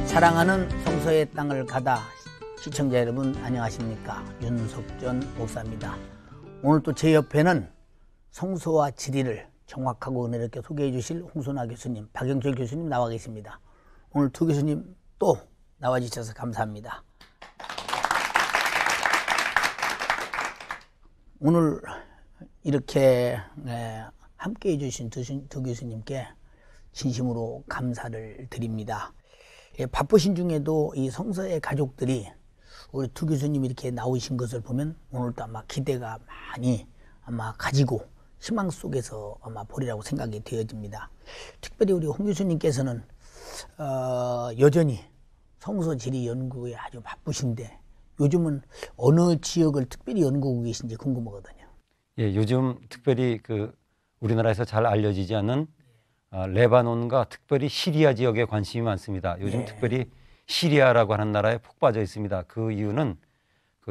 사랑하는 성서의 땅을 가다 시청자 여러분 안녕하십니까? 윤석전 목사입니다. 오늘 또 제 옆에는 성서와 지리를 정확하고 은혜롭게 소개해 주실 홍순아 교수님, 박영철 교수님 나와 계십니다. 오늘 두 교수님 또 나와 주셔서 감사합니다. 오늘 이렇게 함께해 주신 두 교수님께 진심으로 감사를 드립니다. 바쁘신 중에도 이 성서의 가족들이 우리 두 교수님이 이렇게 나오신 것을 보면 오늘도 아마 기대가 많이 아마 가지고 희망 속에서 아마 보리라고 생각이 되어집니다. 특별히 우리 홍 교수님께서는 여전히 성서 지리 연구에 아주 바쁘신데 요즘은 어느 지역을 특별히 연구하고 계신지 궁금하거든요. 예, 요즘 특별히 우리나라에서 잘 알려지지 않는 레바논과 특별히 시리아 지역에 관심이 많습니다. 요즘 특별히 시리아라고 하는 나라에 푹 빠져 있습니다. 그 이유는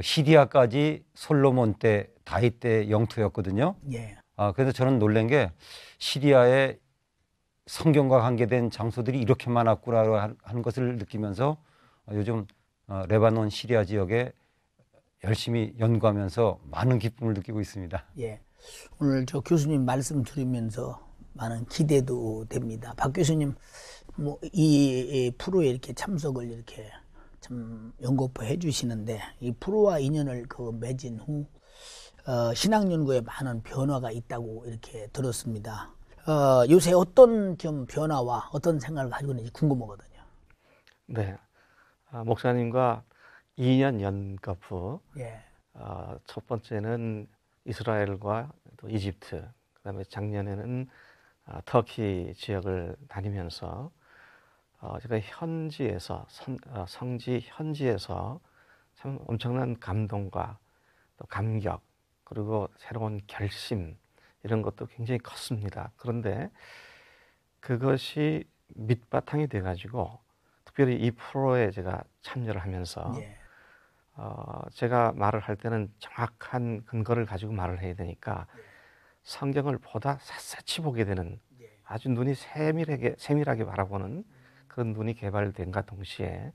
시리아까지 솔로몬 때, 다윗 때 영토였거든요. 그래서 저는 놀란 게 시리아에 성경과 관계된 장소들이 이렇게 많았구나 하는 것을 느끼면서 요즘 레바논 시리아 지역에 열심히 연구하면서 많은 기쁨을 느끼고 있습니다. 예, 오늘 저 교수님 말씀 들으면서 많은 기대도 됩니다. 박 교수님, 이 프로에 이렇게 참석을 이렇게 참 연구해 주시는데 이 프로와 인연을 맺은 후 신앙 연구에 많은 변화가 있다고 이렇게 들었습니다. 요새 어떤 좀 변화와 어떤 생각을 가지고 있는지 궁금하거든요. 네, 목사님과 2년 연급 후 첫 번째는 이스라엘과 또 이집트, 그다음에 작년에는 터키 지역을 다니면서 제가 현지에서 성지 현지에서 참 엄청난 감동과 또 감격 그리고 새로운 결심 이런 것도 굉장히 컸습니다. 그런데 그것이 밑바탕이 돼가지고 특별히 이 프로에 제가 참여를 하면서 제가 말을 할 때는 정확한 근거를 가지고 말을 해야 되니까 성경을 보다 샅샅이 보게 되는 아주 눈이 세밀하게 바라보는 그런 눈이 개발된과 동시에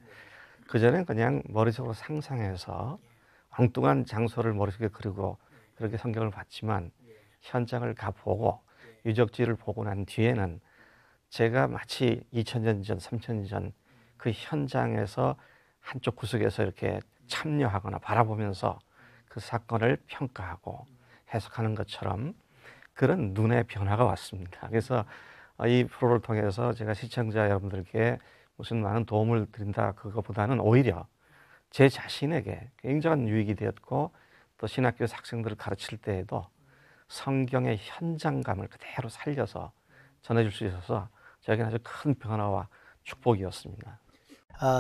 그전엔 그냥 머릿속으로 상상해서 엉뚱한 장소를 머릿속에 그리고 그렇게 성경을 봤지만 현장을 가보고 유적지를 보고 난 뒤에는 제가 마치 2000년 전, 3000년 전 그 현장에서 한쪽 구석에서 이렇게 참여하거나 바라보면서 그 사건을 평가하고 해석하는 것처럼 그런 눈의 변화가 왔습니다. 그래서 이 프로를 통해서 제가 시청자 여러분들께 무슨 많은 도움을 드린다 그것보다는 오히려 제 자신에게 굉장한 유익이 되었고 또 신학교 학생들을 가르칠 때에도 성경의 현장감을 그대로 살려서 전해줄 수 있어서 저에게는 아주 큰 변화와 축복이었습니다.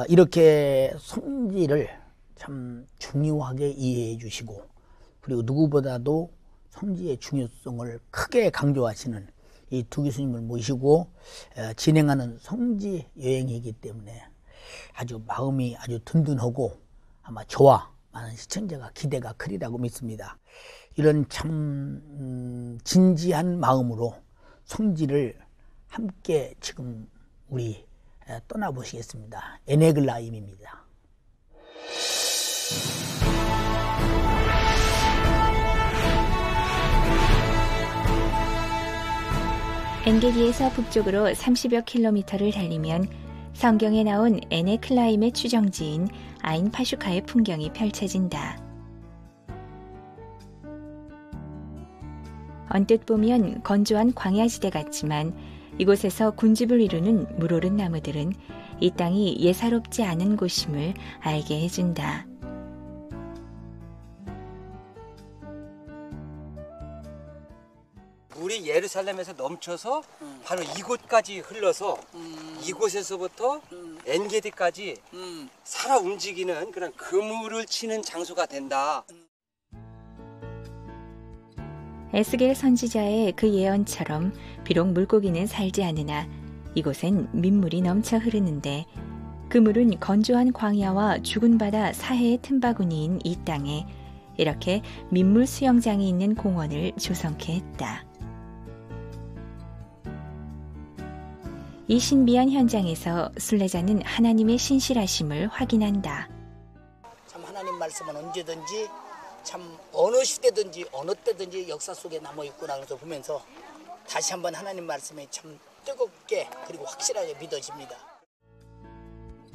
이렇게 성지를 참 중요하게 이해해 주시고 그리고 누구보다도 성지의 중요성을 크게 강조하시는 이 두 교수님을 모시고 진행하는 성지 여행이기 때문에 아주 마음이 아주 든든하고 아마 저와 많은 시청자가 기대가 크리라고 믿습니다. 이런 참 진지한 마음으로 성지를 함께 지금 우리 떠나보시겠습니다. 에네글라임입니다. 엔게디에서 북쪽으로 30여 킬로미터를 달리면 성경에 나온 에네클라임의 추정지인 아인 파슈카의 풍경이 펼쳐진다. 언뜻 보면 건조한 광야지대 같지만 이곳에서 군집을 이루는 물오른 나무들은 이 땅이 예사롭지 않은 곳임을 알게 해준다. 물이 예루살렘에서 넘쳐서 바로 이곳까지 흘러서 이곳에서부터 엔게디까지 살아 움직이는 그런 그물을 치는 장소가 된다. 에스겔 선지자의 그 예언처럼 비록 물고기는 살지 않으나 이곳엔 민물이 넘쳐 흐르는데 그 물은 건조한 광야와 죽은 바다 사해의 틈바구니인 이 땅에 이렇게 민물 수영장이 있는 공원을 조성케 했다. 이 신비한 현장에서 순례자는 하나님의 신실하심을 확인한다. 참 하나님 말씀은 언제든지 참 어느 시대든지 어느 때든지 역사 속에 남아있구나 그래서 보면서 다시 한번 하나님 말씀이 참 뜨겁게 그리고 확실하게 믿어집니다.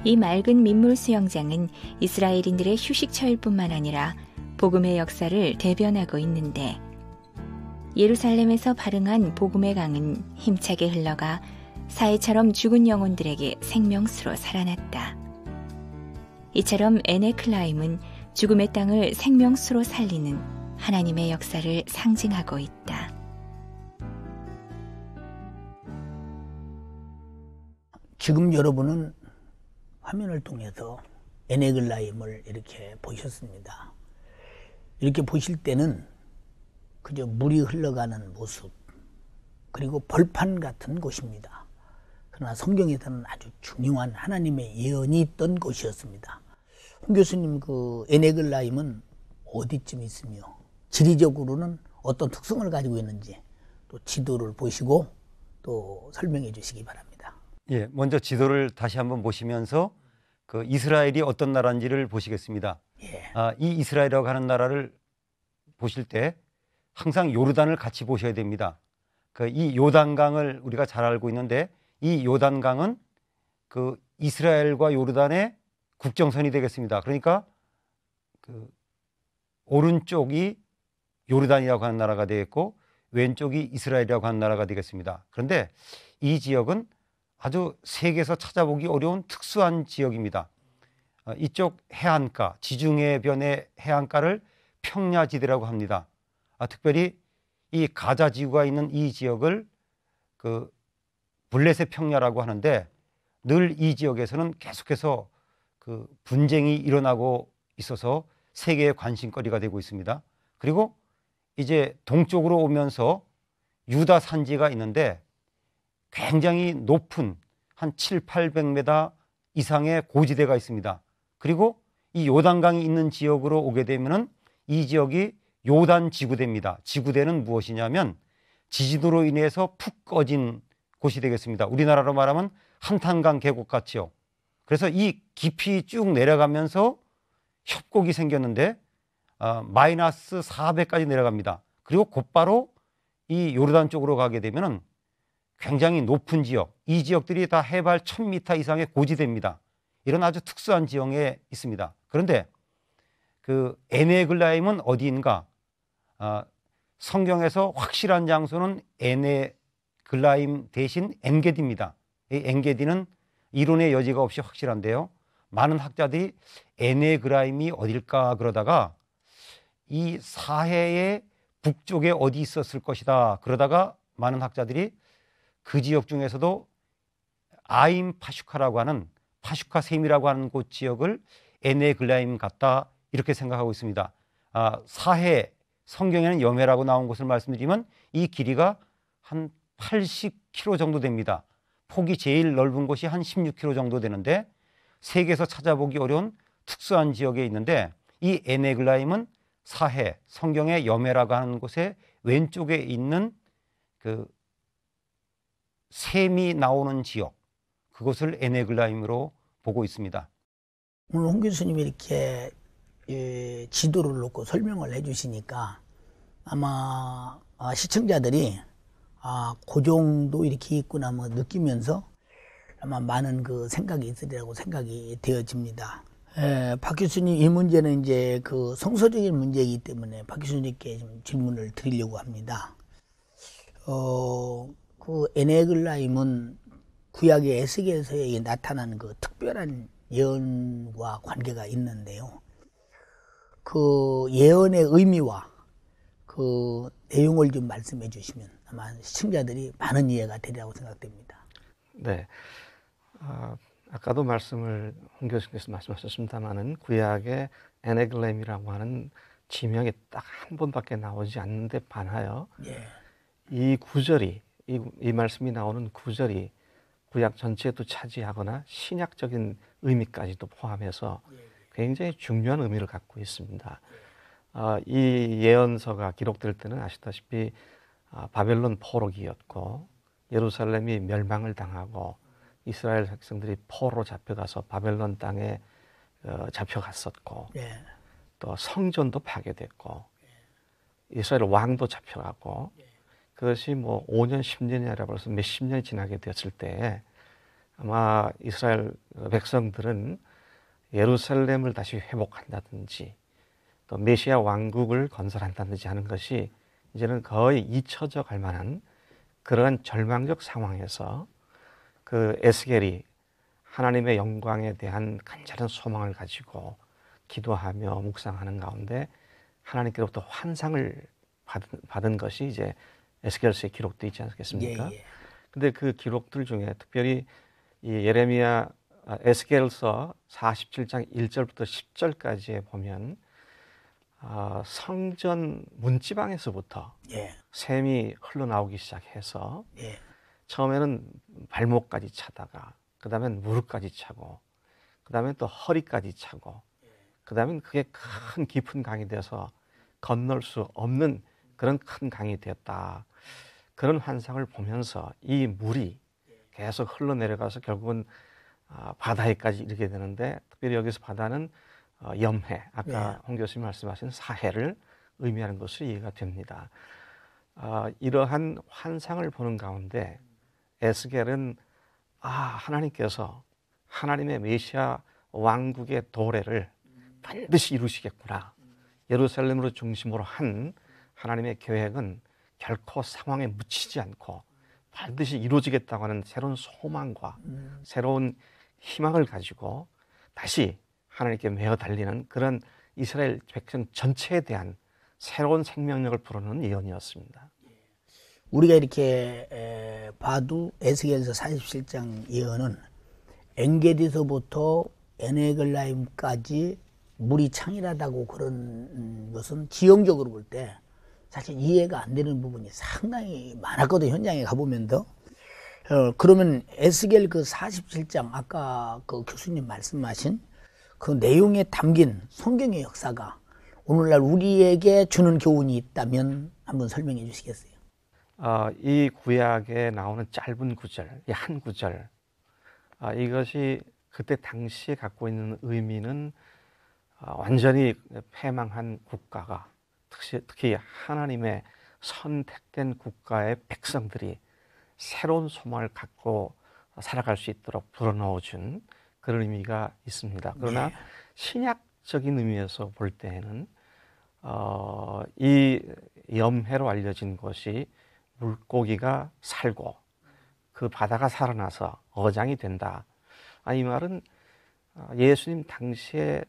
이 맑은 민물 수영장은 이스라엘인들의 휴식처일 뿐만 아니라 복음의 역사를 대변하고 있는데 예루살렘에서 발흥한 복음의 강은 힘차게 흘러가 사해처럼 죽은 영혼들에게 생명수로 살아났다. 이처럼 에네클라임은 죽음의 땅을 생명수로 살리는 하나님의 역사를 상징하고 있다. 지금 여러분은 화면을 통해서 에네글라임을 이렇게 보셨습니다. 이렇게 보실 때는 그저 물이 흘러가는 모습 그리고 벌판 같은 곳입니다. 그러나 성경에서는 아주 중요한 하나님의 예언이 있던 곳이었습니다. 홍 교수님, 그 에네글라임은 어디쯤 있으며 지리적으로는 어떤 특성을 가지고 있는지 또 지도를 보시고 또 설명해 주시기 바랍니다. 예, 먼저 지도를 다시 한번 보시면서 그 이스라엘이 어떤 나라인지를 보시겠습니다. 예. 이 이스라엘이라고 하는 나라를 보실 때 항상 요르단을 같이 보셔야 됩니다. 그 이 요단강을 우리가 잘 알고 있는데 이 요단강은 그 이스라엘과 요르단의 국정선이 되겠습니다. 그러니까 그 오른쪽이 요르단이라고 하는 나라가 되겠고 왼쪽이 이스라엘이라고 하는 나라가 되겠습니다. 그런데 이 지역은 아주 세계에서 찾아보기 어려운 특수한 지역입니다. 이쪽 해안가, 지중해변의 해안가를 평야지대라고 합니다. 특별히 이 가자 지구가 있는 이 지역을 그 블레셋 평야라고 하는데 늘 이 지역에서는 계속해서 그 분쟁이 일어나고 있어서 세계의 관심거리가 되고 있습니다. 그리고 이제 동쪽으로 오면서 유다 산지가 있는데 굉장히 높은 한 700~800m 이상의 고지대가 있습니다. 그리고 이 요단강이 있는 지역으로 오게 되면은 이 지역이 요단 지구대입니다. 지구대는 무엇이냐면 지진으로 인해서 푹 꺼진 곳이 되겠습니다. 우리나라로 말하면 한탄강 계곡 같이요. 그래서 이 깊이 쭉 내려가면서 협곡이 생겼는데 마이너스 400까지 내려갑니다. 그리고 곧바로 이 요르단 쪽으로 가게 되면은 굉장히 높은 지역, 이 지역들이 다 해발 1000m 이상의 고지대입니다. 이런 아주 특수한 지형에 있습니다. 그런데 그 에네글라임은 어디인가? 성경에서 확실한 장소는 에네글라임 대신 엔게디입니다. 이 엔게디는 이론의 여지가 없이 확실한데요. 많은 학자들이 에네글라임이 어딜까 그러다가 이 사해의 북쪽에 어디 있었을 것이다 그러다가 많은 학자들이 그 지역 중에서도 아임 파슈카라고 하는 파슈카 셈이라고 하는 곳 지역을 에네글라임 같다 이렇게 생각하고 있습니다. 사해 성경에는 여매라고 나온 곳을 말씀드리면 이 길이가 한 80km 정도 됩니다. 폭이 제일 넓은 곳이 한 16km 정도 되는데 세계에서 찾아보기 어려운 특수한 지역에 있는데 이 에네글라임은 사해 성경의 여매라고 하는 곳의 왼쪽에 있는 그 샘이 나오는 지역 그것을 에네글라임으로 보고 있습니다. 오늘 홍 교수님이 이렇게 지도를 놓고 설명을 해주시니까 아마 시청자들이 그 정도 이렇게 있구나 뭐 느끼면서 아마 많은 그 생각이 있으리라고 생각이 되어집니다. 박 교수님 이 문제는 이제 그 성서적인 문제이기 때문에 박 교수님께 좀 질문을 드리려고 합니다. 그 에네글라임은 구약의 에스겔서에 나타난 그 특별한 예언과 관계가 있는데요. 그 예언의 의미와 그 내용을 좀 말씀해 주시면 아마 시청자들이 많은 이해가 되리라고 생각됩니다. 네. 아까도 홍 교수님께서 말씀하셨습니다만은 구약의 에네글라임이라고 하는 지명이 딱 한 번밖에 나오지 않는데 반하여 이 구절이 이 말씀이 나오는 구절이 구약 전체도 차지하거나 신약적인 의미까지도 포함해서 굉장히 중요한 의미를 갖고 있습니다. 이 예언서가 기록될 때는 아시다시피 바벨론 포로기였고 예루살렘이 멸망을 당하고 이스라엘 백성들이 포로로 잡혀가서 바벨론 땅에 잡혀갔었고 예. 또 성전도 파괴됐고 이스라엘 왕도 잡혀가고 그것이 뭐 5년, 10년이 아니라 벌써 몇십 년이 지나게 됐을 때 아마 이스라엘 백성들은 예루살렘을 다시 회복한다든지 또 메시아 왕국을 건설한다든지 하는 것이 이제는 거의 잊혀져 갈 만한 그러한 절망적 상황에서 그 에스겔이 하나님의 영광에 대한 간절한 소망을 가지고 기도하며 묵상하는 가운데 하나님께로부터 환상을 받은 것이 이제 에스겔서에 기록되어 있지 않겠습니까? 예, 예. 근데 그 기록들 중에 특별히 이 예레미야 에스겔서 47장 1절부터 10절까지에 보면 성전 문지방에서부터 예. 샘이 흘러나오기 시작해서 예. 처음에는 발목까지 차다가 그 다음엔 무릎까지 차고 그 다음에 또 허리까지 차고 그 다음엔 그게 큰 깊은 강이 돼서 건널 수 없는 그런 큰 강이 되었다. 그런 환상을 보면서 이 물이 계속 흘러내려가서 결국은 바다에까지 이르게 되는데 특별히 여기서 바다는 염해, 아까 홍 교수님 말씀하신 사해를 의미하는 것으로 이해가 됩니다. 이러한 환상을 보는 가운데 에스겔은 하나님께서 하나님의 메시아 왕국의 도래를 반드시 이루시겠구나. 예루살렘으로 중심으로 한 하나님의 계획은 결코 상황에 묻히지 않고 반드시 이루어지겠다고 하는 새로운 소망과 새로운 희망을 가지고 다시 하나님께 매어 달리는 그런 이스라엘 백성 전체에 대한 새로운 생명력을 불어넣는 예언이었습니다. 우리가 이렇게 봐도 에스겔서 47장 예언은 엔게디서부터 에네글라임까지 물이 창일하다고 그런 것은 지형적으로 볼 때 사실 이해가 안 되는 부분이 상당히 많았거든요. 현장에 가보면도. 그러면 에스겔 그 47장 아까 그 교수님 말씀하신 그 내용에 담긴 성경의 역사가 오늘날 우리에게 주는 교훈이 있다면 한번 설명해 주시겠어요? 이 구약에 나오는 짧은 구절, 이 한 구절, 이것이 그때 당시에 갖고 있는 의미는 완전히 패망한 국가가 특히 하나님의 선택된 국가의 백성들이 새로운 소망을 갖고 살아갈 수 있도록 불어넣어준 그런 의미가 있습니다. 그러나 신약적인 의미에서 볼 때에는 이 염해로 알려진 것이 물고기가 살고 그 바다가 살아나서 어장이 된다. 이 말은 예수님 당시의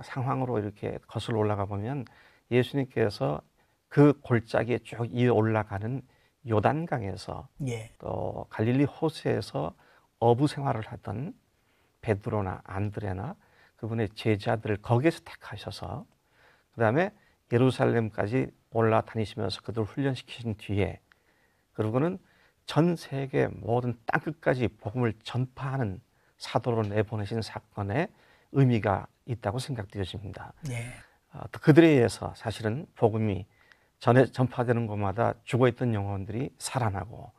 상황으로 이렇게 거슬러 올라가 보면 예수님께서 그 골짜기에 쭉 이어 올라가는 요단강에서 또 갈릴리 호수에서 어부 생활을 하던 베드로나 안드레나 그분의 제자들을 거기에서 택하셔서 그 다음에 예루살렘까지 올라다니시면서 그들을 훈련시키신 뒤에 그리고는 전 세계 모든 땅끝까지 복음을 전파하는 사도로 내보내신 사건에 의미가 있다고 생각되어집니다. 또 그들에 의해서 사실은 복음이 전파되는 곳마다 죽어있던 영혼들이 살아나고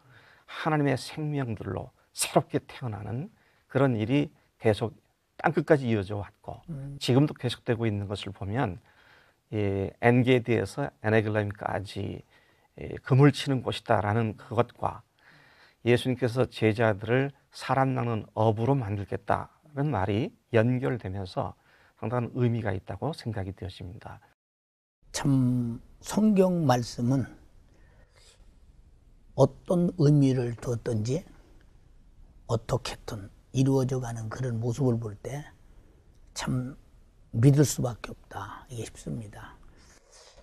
하나님의 생명들로 새롭게 태어나는 그런 일이 계속 땅끝까지 이어져 왔고 지금도 계속되고 있는 것을 보면 엔게디에서 에네글라임까지 금을 치는 곳이다라는 그것과 예수님께서 제자들을 사람 낚는 어부로 만들겠다는 말이 연결되면서 상당한 의미가 있다고 생각이 되어집니다. 참 성경 말씀은 어떤 의미를 두었든지 어떻게든 이루어져가는 그런 모습을 볼 때 참 믿을 수밖에 없다 이게 싶습니다.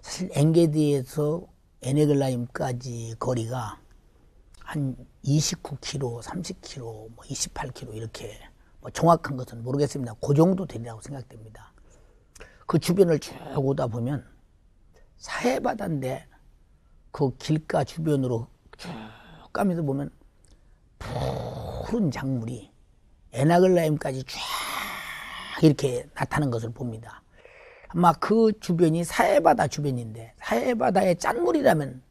사실 엔게디에서 에네글라임까지 거리가 한 29km, 30km, 뭐 28km 이렇게 정확한 것은 모르겠습니다. 그 정도 되리라고 생각됩니다. 그 주변을 쭉 오다 보면 사해바다인데 그 길가 주변으로 쭉 가면서 보면 푸른 작물이 에나글라임까지 쫙 이렇게 나타나는 것을 봅니다. 아마 그 주변이 사해바다 주변인데 사해바다의 짠물이라면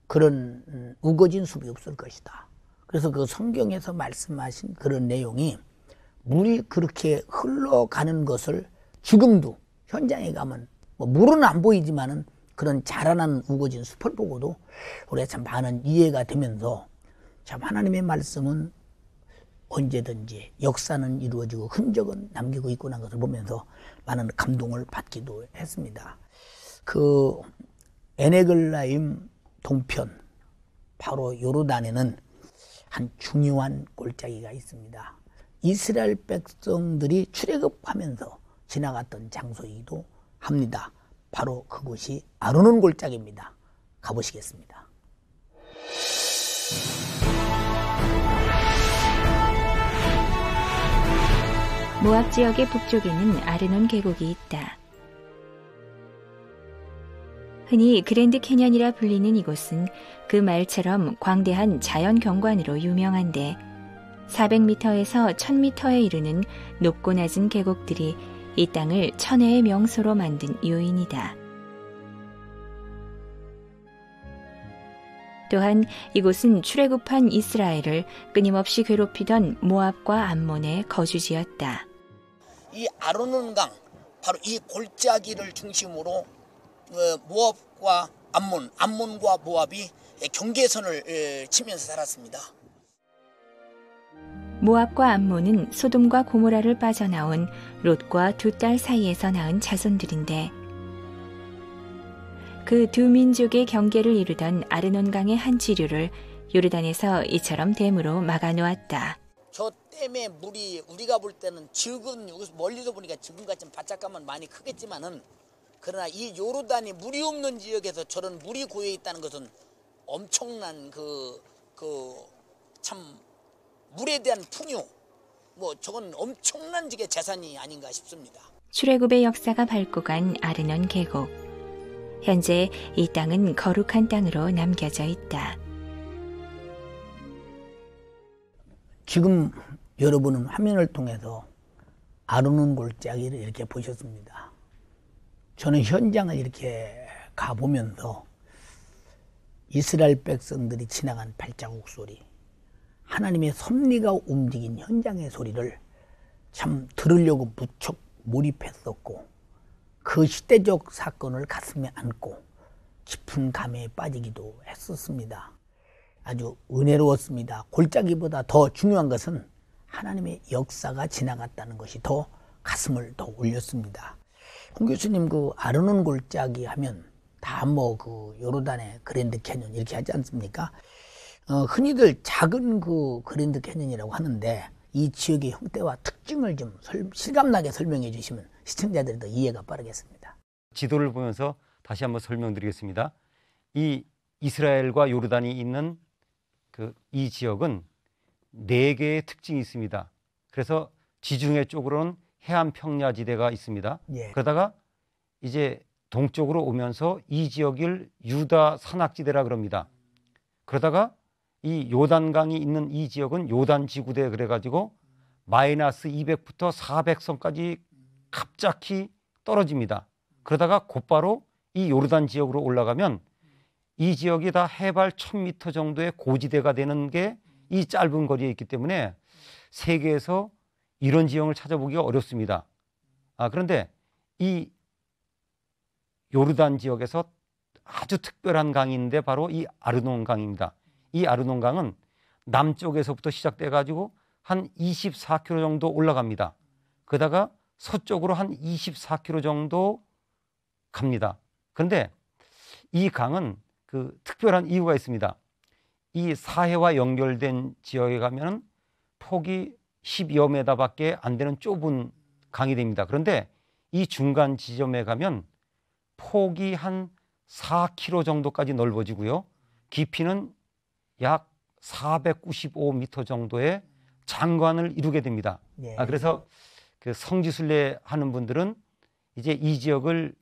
그런 우거진 숲이 없을 것이다. 그래서 그 성경에서 말씀하신 그런 내용이 물이 그렇게 흘러가는 것을 지금도 현장에 가면 뭐 물은 안 보이지만은 그런 자라난 우거진 숲을 보고도 우리가 참 많은 이해가 되면서 참 하나님의 말씀은 언제든지 역사는 이루어지고 흔적은 남기고 있구나 것을 보면서 많은 감동을 받기도 했습니다. 그 에네글라임 동편 바로 요르단에는 한 중요한 골짜기가 있습니다. 이스라엘 백성들이 출애굽하면서 지나갔던 장소이기도 합니다. 바로 그곳이 아르논 골짜기입니다. 가보시겠습니다. 모압 지역의 북쪽에는 아르논 계곡이 있다. 흔히 그랜드 캐년이라 불리는 이곳은 그 말처럼 광대한 자연 경관으로 유명한데 400m에서 1000m에 이르는 높고 낮은 계곡들이 이 땅을 천혜의 명소로 만든 요인이다. 또한 이곳은 출애굽한 이스라엘을 끊임없이 괴롭히던 모압과 암몬의 거주지였다. 이 아르논강, 바로 이 골짜기를 중심으로 모압과 암몬과 모압이 경계선을 치면서 살았습니다. 모압과 암몬은 소돔과 고모라를 빠져나온 롯과 두 딸 사이에서 낳은 자손들인데 그 두 민족의 경계를 이루던 아르논강의 한 지류를 요르단에서 이처럼 댐으로 막아놓았다. 저 댐의 물이 우리가 볼 때는 지금 여기서 멀리서 보니까 지금같이 바짝가면 많이 크겠지만은 그러나 이 요르단이 물이 없는 지역에서 저런 물이 고여 있다는 것은 엄청난 참 물에 대한 풍요, 저건 엄청난 지게 재산이 아닌가 싶습니다. 출애굽의 역사가 밟고 간 아르논 계곡. 현재 이 땅은 거룩한 땅으로 남겨져 있다. 지금 여러분은 화면을 통해서 아르논 골짜기를 이렇게 보셨습니다. 저는 현장을 이렇게 가보면서 이스라엘 백성들이 지나간 발자국 소리, 하나님의 섭리가 움직인 현장의 소리를 참 들으려고 무척 몰입했었고 그 시대적 사건을 가슴에 안고 깊은 감회에 빠지기도 했었습니다. 아주 은혜로웠습니다. 골짜기보다 더 중요한 것은 하나님의 역사가 지나갔다는 것이 더 가슴을 더 울렸습니다. 홍 교수님, 그 아르논 골짜기 하면 다 그 요르단의 그랜드 캐년 이렇게 하지 않습니까? 흔히들 작은 그 그랜드 캐년이라고 하는데 이 지역의 형태와 특징을 좀 실감나게 설명해 주시면 시청자들이 더 이해가 빠르겠습니다. 지도를 보면서 다시 한번 설명드리겠습니다. 이 이스라엘과 요르단이 있는 이 지역은 4개의 특징이 있습니다. 그래서 지중해 쪽으로는 해안 평야지대가 있습니다. 예. 그러다가 이제 동쪽으로 오면서 이 지역을 유다 산악지대라 그럽니다. 그러다가 이 요단강이 있는 이 지역은 요단지구대 그래가지고 마이너스 200부터 400선까지 갑자기 떨어집니다. 그러다가 곧바로 이 요르단 지역으로 올라가면 이 지역이 다 해발 1000m 정도의 고지대가 되는 게 이 짧은 거리에 있기 때문에 세계에서 이런 지형을 찾아보기가 어렵습니다. 그런데 이 요르단 지역에서 아주 특별한 강이 있는데 바로 이 아르논 강입니다. 이 아르논 강은 남쪽에서부터 시작돼 가지고 한 24km 정도 올라갑니다. 그러다가 서쪽으로 한 24km 정도 갑니다. 그런데 이 강은 특별한 이유가 있습니다. 이 사해와 연결된 지역에 가면 폭이 10여 미터밖에 안 되는 좁은 강이 됩니다. 그런데 이 중간 지점에 가면 폭이 한 4km 정도까지 넓어지고요. 깊이는 약 495m 정도의 장관을 이루게 됩니다. 예. 그래서 성지순례 하는 분들은 이제 이 지역을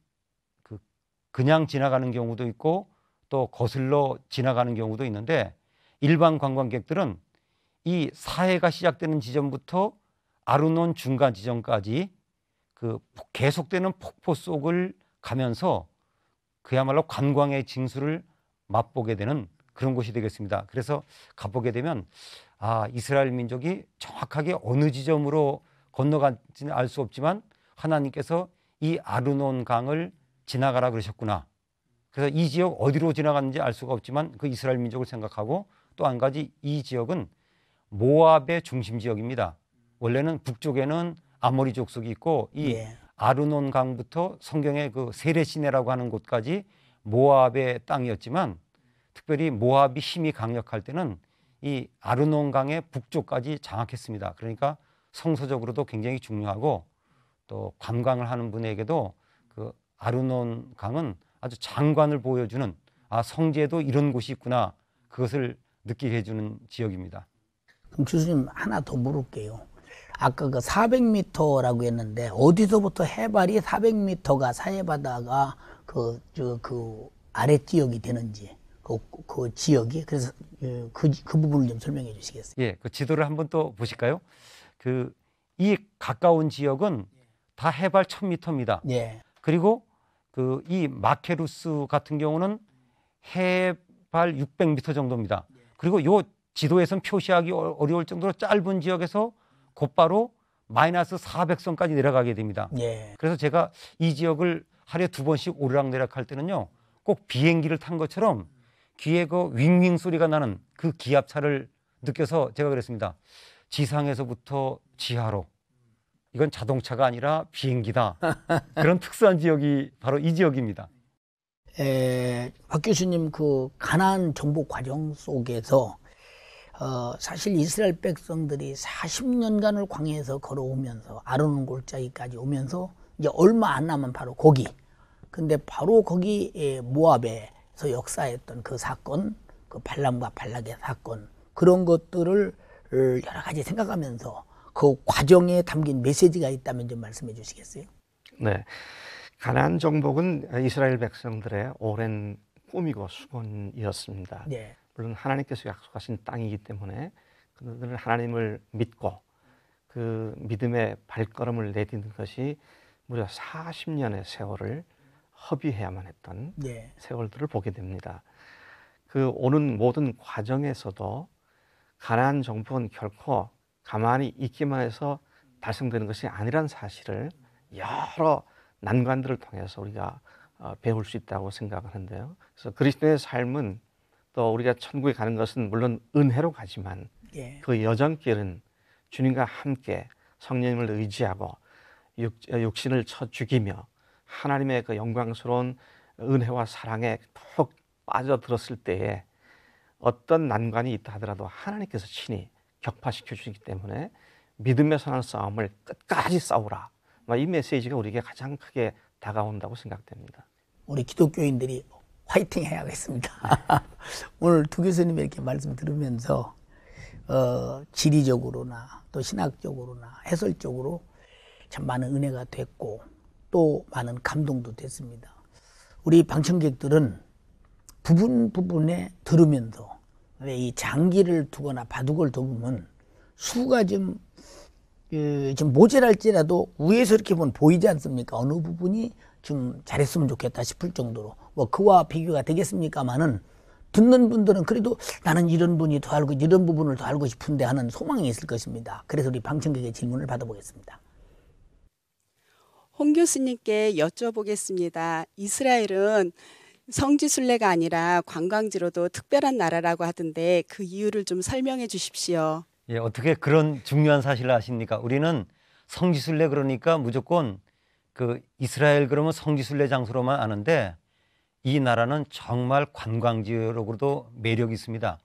그냥 지나가는 경우도 있고 또 거슬러 지나가는 경우도 있는데 일반 관광객들은 이 사해가 시작되는 지점부터 아르논 중간 지점까지 계속되는 폭포 속을 가면서 그야말로 관광의 징수를 맛보게 되는 그런 곳이 되겠습니다. 그래서 가보게 되면 이스라엘 민족이 정확하게 어느 지점으로 건너간지는 알 수 없지만 하나님께서 이 아르논 강을 지나가라 그러셨구나. 그래서 이 지역 어디로 지나갔는지 알 수가 없지만 그 이스라엘 민족을 생각하고, 또 한 가지 이 지역은 모압의 중심 지역입니다. 원래는 북쪽에는 아모리 족속이 있고 이 아르논 강부터 성경의 그 세레시네라고 하는 곳까지 모압의 땅이었지만, 특별히 모압이 힘이 강력할 때는 이 아르논 강의 북쪽까지 장악했습니다. 그러니까 성서적으로도 굉장히 중요하고, 또 관광을 하는 분에게도 그 아르논 강은 아주 장관을 보여주는, 성지에도 이런 곳이 있구나, 그것을 느끼게 해주는 지역입니다. 그럼 교수님 하나 더 물을게요. 아까 그 400m라고 했는데 어디서부터 해발이 400m가 사해바다가 그 아래 지역이 되는지 그 지역이, 그래서 그 부분을 좀 설명해 주시겠어요? 예, 그 지도를 한번 또 보실까요? 이 가까운 지역은 다 해발 1000m입니다. 예. 그리고 이 마케루스 같은 경우는 해발 600m 정도입니다. 그리고 요 지도에서는 표시하기 어려울 정도로 짧은 지역에서 곧바로 마이너스 400선까지 내려가게 됩니다. 예. 그래서 제가 이 지역을 하루에 2번씩 오르락내리락 할 때는요, 꼭 비행기를 탄 것처럼 귀에 그 윙윙 소리가 나는 그 기압차를 느껴서 제가 그랬습니다. 지상에서부터 지하로, 이건 자동차가 아니라 비행기다. 그런 특수한 지역이 바로 이 지역입니다. 박 교수님, 그 가나안 정복 과정 속에서 사실 이스라엘 백성들이 40년간을 광야에서 걸어오면서 아르논 골짜기까지 오면서 이제 얼마 안 남은 바로 거기. 근데 바로 거기 모압에서 역사했던 그 사건, 그 발람과 발락의 사건, 그런 것들을 여러 가지 생각하면서 그 과정에 담긴 메시지가 있다면 좀 말씀해 주시겠어요? 네. 가나안 정복은 이스라엘 백성들의 오랜 꿈이고 수건이었습니다. 네. 물론 하나님께서 약속하신 땅이기 때문에 그들은 하나님을 믿고 그 믿음의 발걸음을 내딛는 것이 무려 40년의 세월을 허비해야만 했던 네. 세월들을 보게 됩니다. 그 오는 모든 과정에서도 가나안 정복은 결코 가만히 있기만 해서 달성되는 것이 아니란 사실을 여러 난관들을 통해서 우리가 배울 수 있다고 생각하는데요. 그래서 그리스도의 삶은 또 우리가 천국에 가는 것은 물론 은혜로 가지만 그 여정길은 주님과 함께 성령님을 의지하고 육신을 쳐 죽이며 하나님의 그 영광스러운 은혜와 사랑에 푹 빠져들었을 때에 어떤 난관이 있다 하더라도 하나님께서 친히 격파시켜 주시기 때문에 믿음의 선한 싸움을 끝까지 싸우라. 이 메시지가 우리에게 가장 크게 다가온다고 생각됩니다. 우리 기독교인들이 화이팅 해야겠습니다. 오늘 두 교수님 이렇게 말씀 들으면서 지리적으로나 또 신학적으로나 해설적으로 참 많은 은혜가 됐고 또 많은 감동도 됐습니다. 우리 방청객들은 부분에 들으면서 왜 이 장기를 두거나 바둑을 두면 수가 좀 모자랄지라도 위에서 이렇게 보면 보이지 않습니까? 어느 부분이 좀 잘했으면 좋겠다 싶을 정도로 뭐 그와 비교가 되겠습니까마는 듣는 분들은 그래도 나는 이런 분이 더 알고 이런 부분을 더 알고 싶은데 하는 소망이 있을 것입니다. 그래서 우리 방청객의 질문을 받아보겠습니다. 홍 교수님께 여쭤보겠습니다. 이스라엘은 성지순례가 아니라 관광지로도 특별한 나라라고 하던데 그 이유를 좀 설명해 주십시오. 예, 어떻게 그런 중요한 사실을 아십니까? 우리는 성지순례 그러니까 무조건 그 이스라엘 그러면 성지순례 장소로만 아는데 이 나라는 정말 관광지역으로도 매력이 있습니다.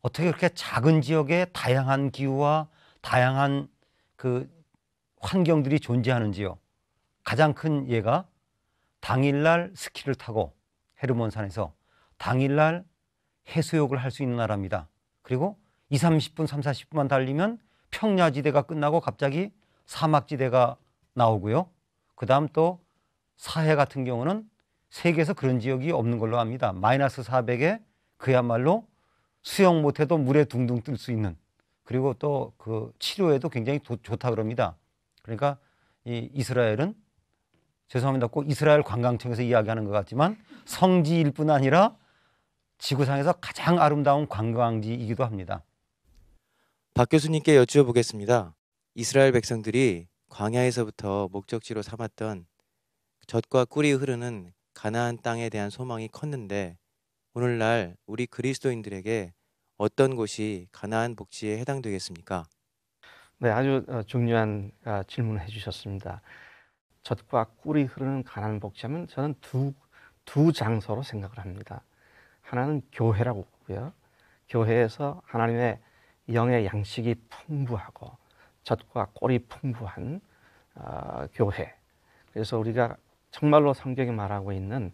어떻게 그렇게 작은 지역에 다양한 기후와 다양한 그 환경들이 존재하는지요. 가장 큰 예가 당일날 스키를 타고 헤르몬산에서 당일날 해수욕을 할 수 있는 나라입니다. 그리고 20-30분, 30-40분만 달리면 평야지대가 끝나고 갑자기 사막지대가 나오고요. 그 다음 또 사해 같은 경우는 세계에서 그런 지역이 없는 걸로 압니다. 마이너스 400에 그야말로 수영 못해도 물에 둥둥 뜰 수 있는, 그리고 또 그 치료에도 굉장히 좋다 그럽니다. 그러니까 이 이스라엘은, 죄송합니다, 꼭 이스라엘 관광청에서 이야기하는 것 같지만 성지일 뿐 아니라 지구상에서 가장 아름다운 관광지이기도 합니다. 박 교수님께 여쭈어보겠습니다. 이스라엘 백성들이 광야에서부터 목적지로 삼았던 젖과 꿀이 흐르는 가나안 땅에 대한 소망이 컸는데 오늘날 우리 그리스도인들에게 어떤 곳이 가나안 복지에 해당되겠습니까? 네, 아주 중요한 질문을 해주셨습니다. 젖과 꿀이 흐르는 가나안 복지하면 저는 두 장소로 생각을 합니다. 하나는 교회라고 보고요. 교회에서 하나님의 영의 양식이 풍부하고 젖과 꿀이 풍부한 교회. 그래서 우리가 정말로 성경이 말하고 있는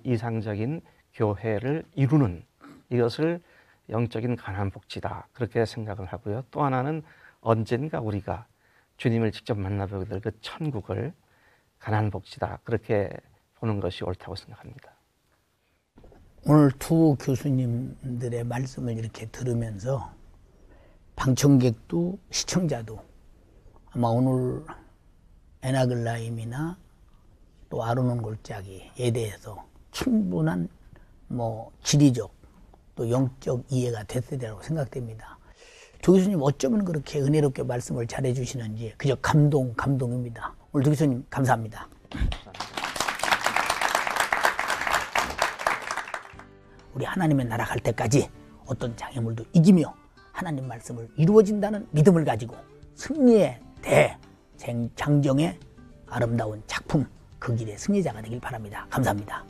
이상적인 교회를 이루는 이것을 영적인 가나안 복지다 그렇게 생각을 하고요. 또 하나는 언젠가 우리가 주님을 직접 만나보게 될 그 천국을 가나안 복지다 그렇게 보는 것이 옳다고 생각합니다. 오늘 두 교수님들의 말씀을 이렇게 들으면서 방청객도 시청자도 아마 오늘 에나글라임이나 또 아르논 골짜기에 대해서 충분한 지리적 또 영적 이해가 됐을 거라고 생각됩니다. 조 교수님 어쩌면 그렇게 은혜롭게 말씀을 잘해 주시는지 그저 감동입니다. 오늘 조 교수님 감사합니다. 우리 하나님의 나라 갈 때까지 어떤 장애물도 이기며 하나님 말씀을 이루어진다는 믿음을 가지고 승리의 대장정의 아름다운 작품 그 길의 승리자가 되길 바랍니다. 감사합니다.